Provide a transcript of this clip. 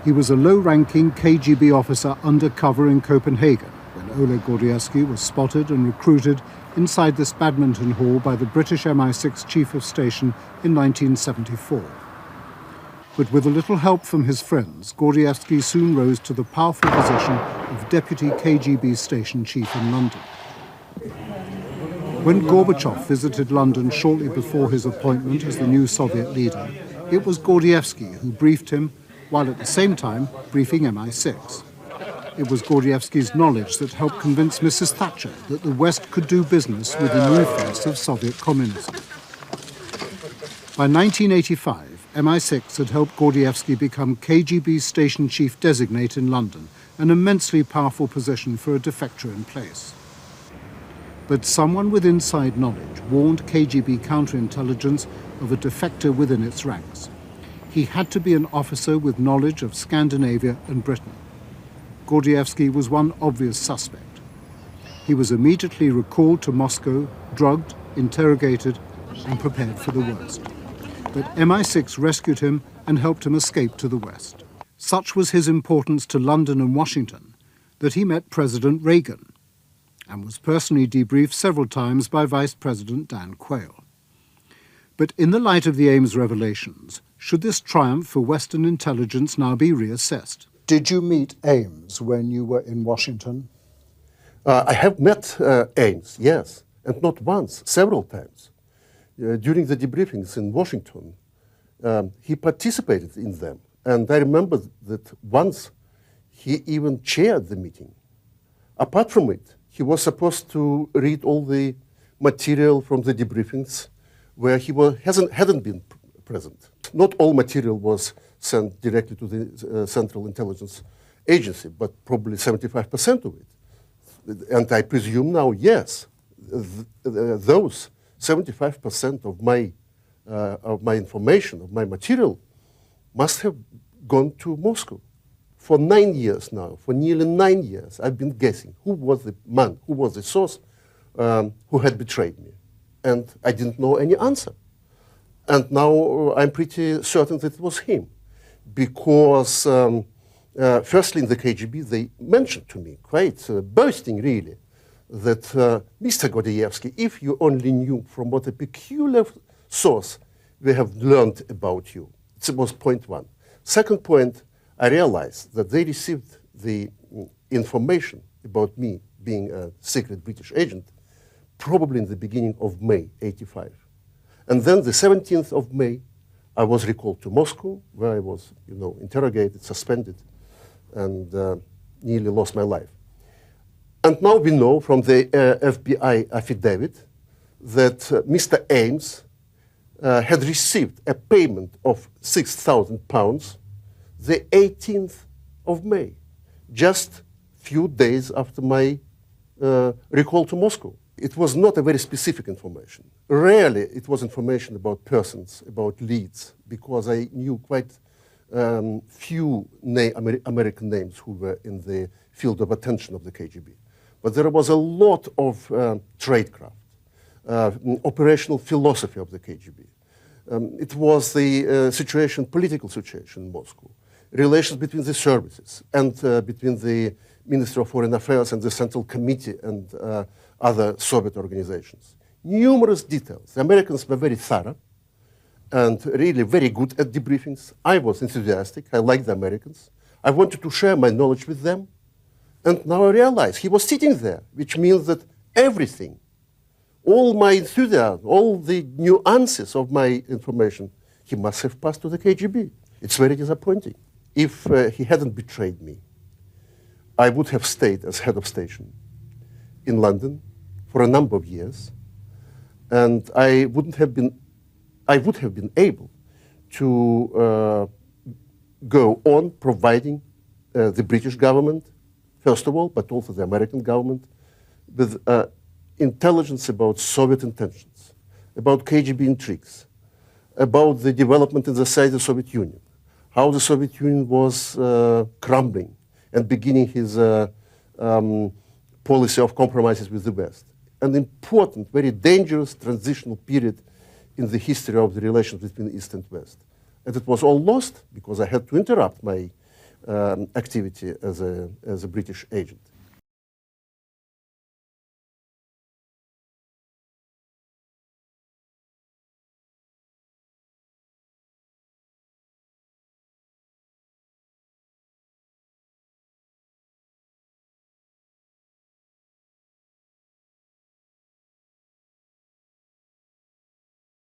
He was a low-ranking KGB officer undercover in Copenhagen when Oleg Gordievsky was spotted and recruited inside this badminton hall by the British MI6 Chief of Station in 1974. But with a little help from his friends, Gordievsky soon rose to the powerful position of Deputy KGB Station Chief in London. When Gorbachev visited London shortly before his appointment as the new Soviet leader, it was Gordievsky who briefed him, while at the same time briefing MI6. It was Gordievsky's knowledge that helped convince Mrs. Thatcher that the West could do business with the new face of Soviet communism. By 1985, MI6 had helped Gordievsky become KGB Station Chief Designate in London, an immensely powerful position for a defector in place. But someone with inside knowledge warned KGB counterintelligence of a defector within its ranks. He had to be an officer with knowledge of Scandinavia and Britain. Gordievsky was one obvious suspect. He was immediately recalled to Moscow, drugged, interrogated, and prepared for the worst. But MI6 rescued him and helped him escape to the West. Such was his importance to London and Washington that he met President Reagan and was personally debriefed several times by Vice President Dan Quayle. But in the light of the Ames revelations, should this triumph for Western intelligence now be reassessed? Did you meet Ames when you were in Washington? I have met Ames, yes, and not once, several times. During the debriefings in Washington, he participated in them. And I remember that once he even chaired the meeting. Apart from it, he was supposed to read all the material from the debriefings where he hadn't been present. Not all material was sent directly to the Central Intelligence Agency, but probably 75% of it. And I presume now, yes, those 75% of my information, of my material, must have gone to Moscow. For 9 years now, for nearly 9 years, I've been guessing who was the man, who was the source who had betrayed me. And I didn't know any answer. And now I'm pretty certain that it was him. Because firstly in the KGB, they mentioned to me, quite boasting really, that Mr. Gordievsky, if you only knew from what a peculiar source we have learned about you. It was point one. Second point, I realized that they received the information about me being a secret British agent probably in the beginning of May, '85. And then the 17th of May, I was recalled to Moscow, where I was, interrogated, suspended, and nearly lost my life. And now we know from the FBI affidavit that Mr. Ames had received a payment of £6,000 the 18th of May, just few days after my recall to Moscow. It was not a very specific information. Rarely it was information about persons, about leads, because I knew quite few American names who were in the field of attention of the KGB. But there was a lot of tradecraft, operational philosophy of the KGB. It was the political situation in Moscow, relations between the services and between the Ministry of Foreign Affairs and the Central Committee and other Soviet organizations. Numerous details. The Americans were very thorough and really very good at debriefings. I was enthusiastic. I liked the Americans. I wanted to share my knowledge with them. And now I realize he was sitting there, which means that everything, all my enthusiasm, all the nuances of my information, he must have passed to the KGB. It's very disappointing. If he hadn't betrayed me, I would have stayed as head of station in London for a number of years, and I would have been able to go on providing the British government, first of all, but also the American government, with intelligence about Soviet intentions, about KGB intrigues, about the development inside the Soviet Union, how the Soviet Union was crumbling and beginning his policy of compromises with the West. An important, very dangerous transitional period in the history of the relations between East and West. And it was all lost because I had to interrupt my activity as a British agent.